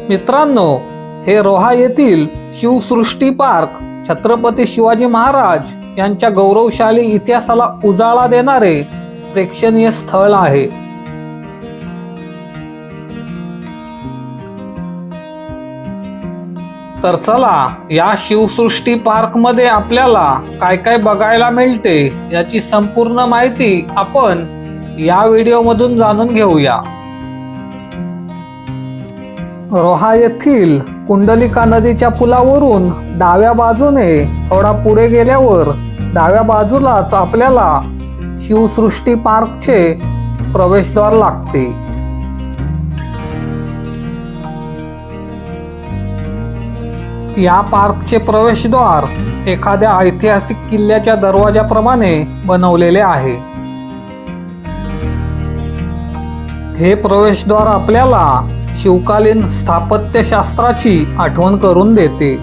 मित्रांनो, हे रोहा येथील शिवसृष्टी पार्क छत्रपती शिवाजी महाराज यांच्या गौरवशाली इतिहासाला उजाळा देणारे प्रेक्षणीय स्थळ आहे. तर चला, या शिवसृष्टी पार्क मध्ये आपल्याला काय काय बघायला मिळते याची संपूर्ण माहिती आपण या व्हिडिओ मधून जाणून घेऊया. रोहा येथील कुंडलिका नदीच्या पुलावरून डाव्या बाजूने थोडा पुढे गेल्यावर डाव्या बाजूलाच आपल्याला शिवसृष्टी पार्कचे प्रवेशद्वार लागते. या पार्कचे प्रवेशद्वार एखाद्या ऐतिहासिक किल्ल्याच्या दरवाजाप्रमाणे बनवलेले आहे. हे प्रवेशद्वार आपल्याला शिवकालीन स्थापत्यशास्त्राची आठवण करून देते.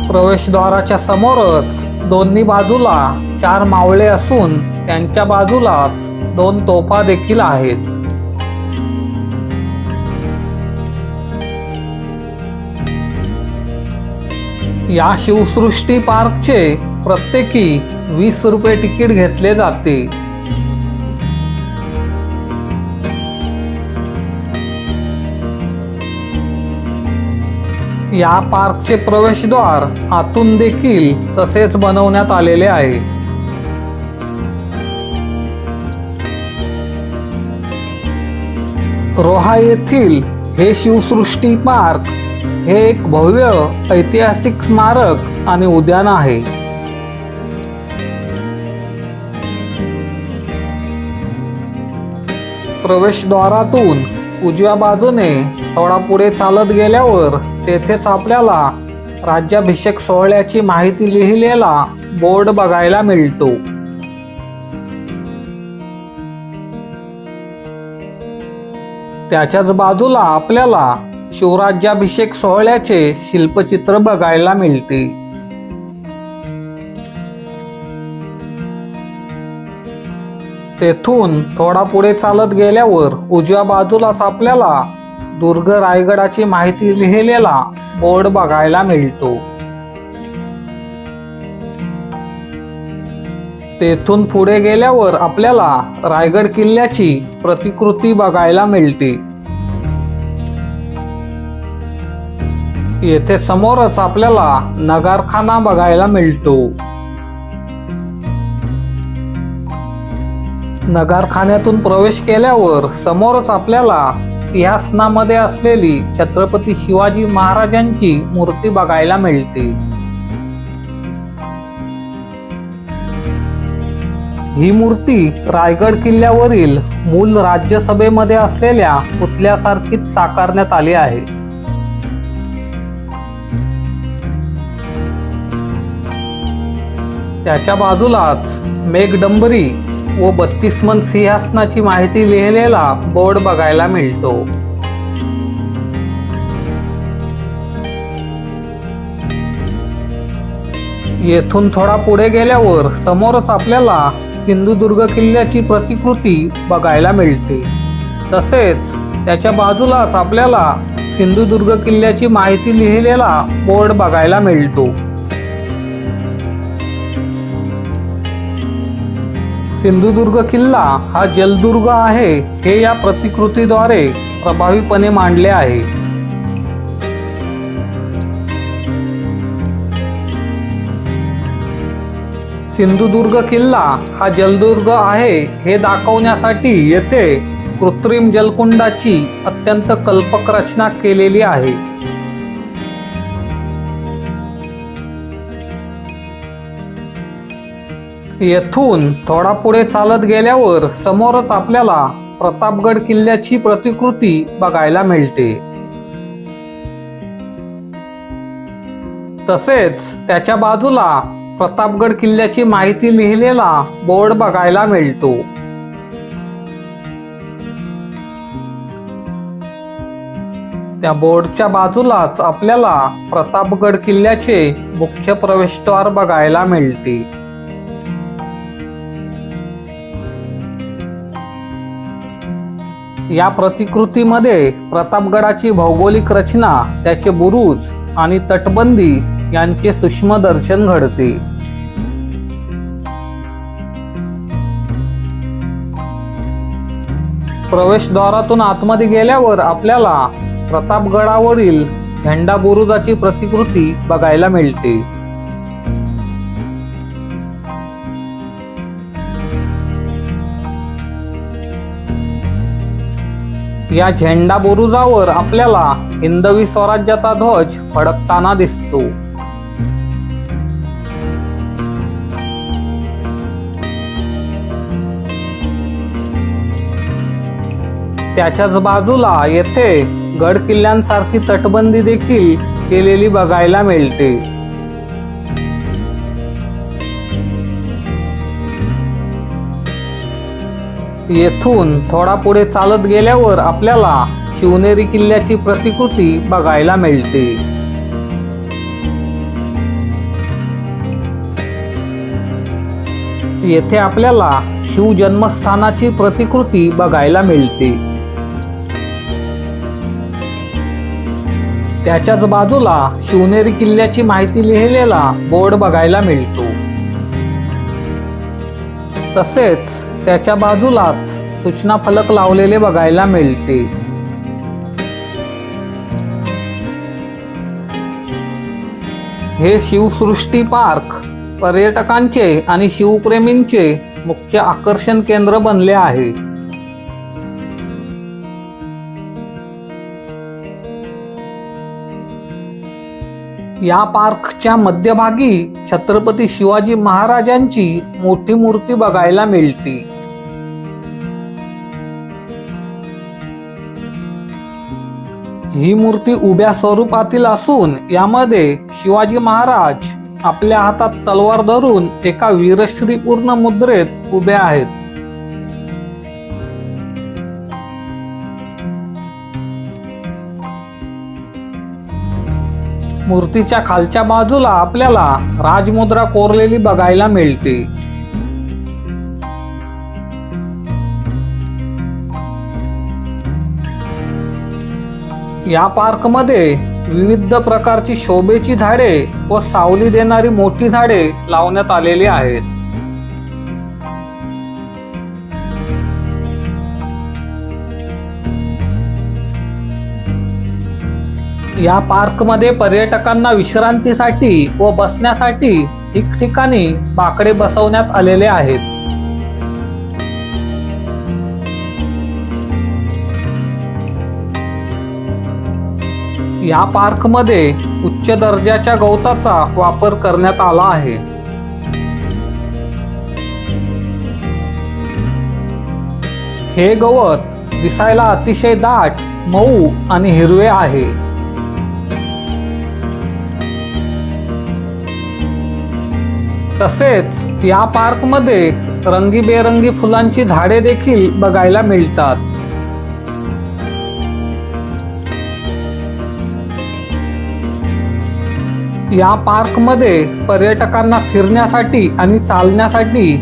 प्रवेशद्वाराच्या समोरच दोन्ही बाजूला 4 मावळे असून त्यांच्या बाजूलाच 2 तोफा देखील आहेत. या शिवसृष्टी पार्कचे प्रत्येकी 20 रुपये तिकीट घेतले जाते. या पार्कचे प्रवेशद्वार आतून देखील तसेच बनवण्यात आलेले आहे. रोहा येथील हे शिवसृष्टी पार्क हे एक भव्य ऐतिहासिक स्मारक आणि उद्यान आहे. प्रवेशद्वारातून उजव्या बाजूने थोडा पुढे चालत गेल्यावर तेथेच आपल्याला राज्याभिषेक सोहळ्याची माहिती लिहिलेला बोर्ड बघायला मिळतो. त्याच्याच बाजूला आपल्याला शिवराज्याभिषेक सोहळ्याचे शिल्पचित्र बघायला मिळते. तेथून थोडा पुढे चालत गेल्यावर उजव्या बाजूलाच आपल्याला दुर्ग रायगडाची माहिती लिहिलेला बोर्ड बघायला मिळतो. तेथून पुढे गेल्यावर आपल्याला रायगड किल्ल्याची प्रतिकृती बघायला मिळते. येथे समोरच आपल्याला नगारखाना बघायला मिळतो. नगारखान्यातून प्रवेश केल्यावर समोरच आपल्याला सिंहासनामध्ये असलेली छत्रपती शिवाजी महाराजांची मूर्ती बघायला मिळते. ही मूर्ती रायगड किल्ल्यावरील मूल राज्यसभेमध्ये असलेल्या पुतळ्यासारखीच साकारण्यात आली आहे. त्याच्या बाजूलाच मेघडंबरी व 32 मन सिंहासनाची माहिती लिहिलेला बोर्ड बघायला मिळतो. येथून थोडा पुढे गेल्यावर समोरच आपल्याला सिंधुदुर्ग किल्ल्याची प्रतिकृती बघायला मिळते. तसेच त्याच्या बाजूलाच आपल्याला सिंधुदुर्ग किल्ल्याची माहिती लिहिलेला बोर्ड बघायला मिळतो. सिंधुदुर्ग किल्ला हा जलदुर्ग आहे हे या प्रतिकृतीद्वारे प्रभावीपणे मांडले आहे. सिंधुदुर्ग किल्ला हा जलदुर्ग आहे हे दाखवण्यासाठी येथे कृत्रिम जलकुंडाची अत्यंत कल्पक रचना केलेली आहे. येथून थोडा पुढे चालत गेल्यावर समोरच आपल्याला प्रतापगड किल्ल्याची प्रतिकृती बघायला मिळते. तसेच त्याच्या बाजूला प्रतापगड किल्ल्याची माहिती लिहिलेला बोर्ड बघायला मिळतो. त्या बोर्डच्या बाजूलाच आपल्याला प्रतापगड किल्ल्याचे मुख्य प्रवेशद्वार बघायला मिळते. या प्रतिकृतीमध्ये प्रतापगडाची भौगोलिक रचना, त्याचे बुरुज आणि तटबंदी यांचे सूक्ष्म दर्शन घडते. प्रवेशद्वारातून आतमध्ये गेल्यावर आपल्याला प्रतापगडावरील झेंडा बुरुजाची प्रतिकृती बघायला मिळते. या झेंडा बुरुजावर आपल्याला हिंदवी स्वराज्याचा ध्वज फडकताना दिसतो. त्याच्याच बाजूला येथे गड किल्ल्यांसारखी तटबंदी देखील केलेली बघायला मिळते. येथून थोडा पुढे चालत गेल्यावर आपल्याला शिवनेरी किल्ल्याची प्रतिकृती बघायला मिळते. येथे आपल्याला शिव जन्मस्थानाची प्रतिकृती बघायला मिळते. त्याच्याच बाजूला शिवनेरी किल्ल्याची माहिती लिहिलेला बोर्ड बघायला मिळतो. तसेच त्याच्या बाजूलाच सूचना फलक लावलेले बघायला मिळते. हे शिवसृष्टी पार्क पर्यटकांचे आणि शिवप्रेमींचे मुख्य आकर्षण केंद्र बनले आहे. या पार्कच्या मध्यभागी छत्रपती शिवाजी महाराजांची मोठी मूर्ती बघायला मिळते. ही मूर्ती उभ्या स्वरूपातील असून यामध्ये शिवाजी महाराज आपल्या हातात तलवार धरून एका वीरश्रीपूर्ण मुद्रेत उभे आहेत. मूर्तीच्या खालच्या बाजूला आपल्याला राजमुद्रा कोरलेली बघायला मिळते. या पार्कमध्ये विविध प्रकारची शोभेची झाडे व सावली देणारी मोठी झाडे लावण्यात आलेली आहेत. या पार्कमध्ये पर्यटकांना विश्रांतीसाठी व बसण्यासाठी ठिकठिकाणी बाकडे बसवण्यात आलेले आहेत. या पार्कमध्ये उच्च दर्जाच्या गवताचा वापर करण्यात आला आहे. हे गवत दिसायला अतिशय दाट, मऊ आणि हिरवे आहे. तसेच या पार्कमध्ये रंगीबेरंगी फुलांची झाडे देखील बघायला मिळतात. या पार्कमध्ये पर्यटकांना फिरण्यासाठी आणि चालण्यासाठी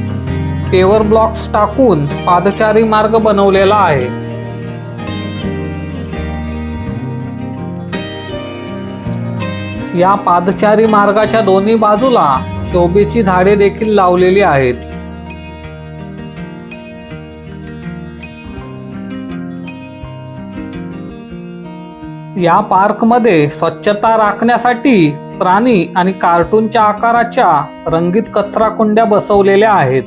पेवर ब्लॉक्स टाकून पादचारी मार्ग बनवलेला आहे. या पादचारी मार्गाच्या दोन्ही बाजूला शोभेची झाडे देखील लावलेली आहेत. या पार्कमध्ये स्वच्छता राखण्यासाठी प्राणी आणि कार्टूनच्या आकाराच्या रंगीत कचरा कुंड्या बसवलेल्या आहेत.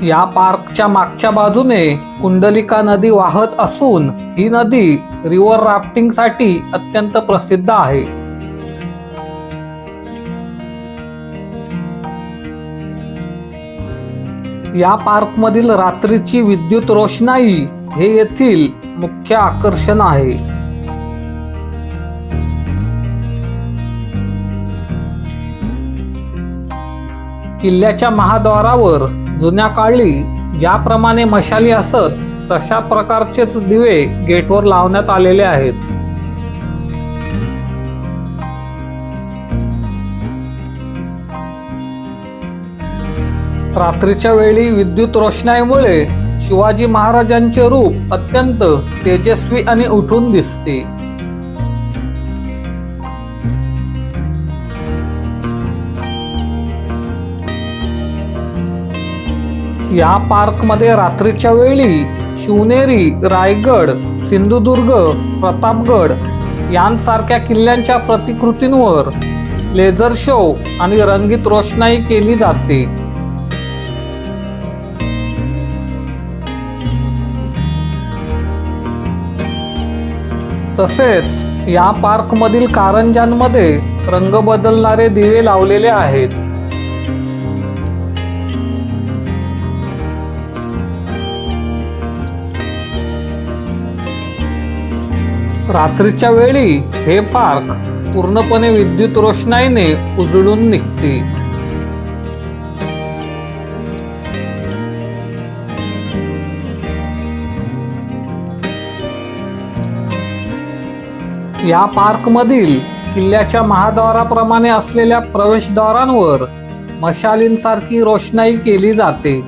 या पार्कच्या मागच्या बाजूने कुंडलिका नदी वाहत असून ही नदी रिव्हर राफ्टिंग साठी अत्यंत प्रसिद्ध आहे. या पार्कमधील रात्रीची विद्युत रोषणाई हे येथील मुख्य आकर्षण आहे. किल्ल्याच्या महाद्वारावर जुन्या काळी ज्याप्रमाणे मशाली असत तशा प्रकारचेच दिवे गेटवर लावण्यात आलेले आहेत. रात्रीच्या वेळी विद्युत रोषणाईमुळे शिवाजी महाराजांचे रूप अत्यंत तेजस्वी आणि उठून दिसते. या पार्कमध्ये रात्रीच्या वेळी शिवनेरी, रायगड, सिंधुदुर्ग, प्रतापगड यांसारख्या किल्ल्यांच्या प्रतिकृतींवर लेझर शो आणि रंगीत रोषणाई केली जाते. तसेच या पार्कमधील कारंज्यांमध्ये रंग बदलणारे दिवे लावलेले आहेत. रात्रीच्या वेळी हे पार्क पूर्णपणे विद्युत रोषणाईने उजळून निघते. या पार्कमधील किल्ल्याच्या महाद्वाराप्रमाणे असलेल्या प्रवेशद्वारांवर मशालींसारखी रोषणाई केली जाते,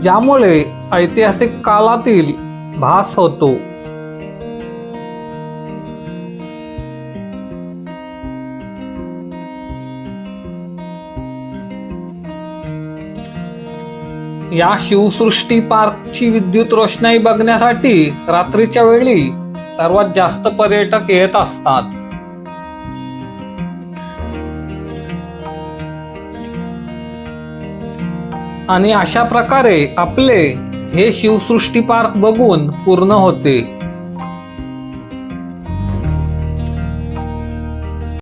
ज्यामुळे ऐतिहासिक काळातील भास होतो. या शिवसृष्टी पार्कची विद्युत रोषणाई बघण्यासाठी रात्रीच्या वेळी सर्वात जास्त पर्यटक येत असतात. आणि अशा प्रकारे आपले हे शिवसृष्टी पार्क बघून पूर्ण होते.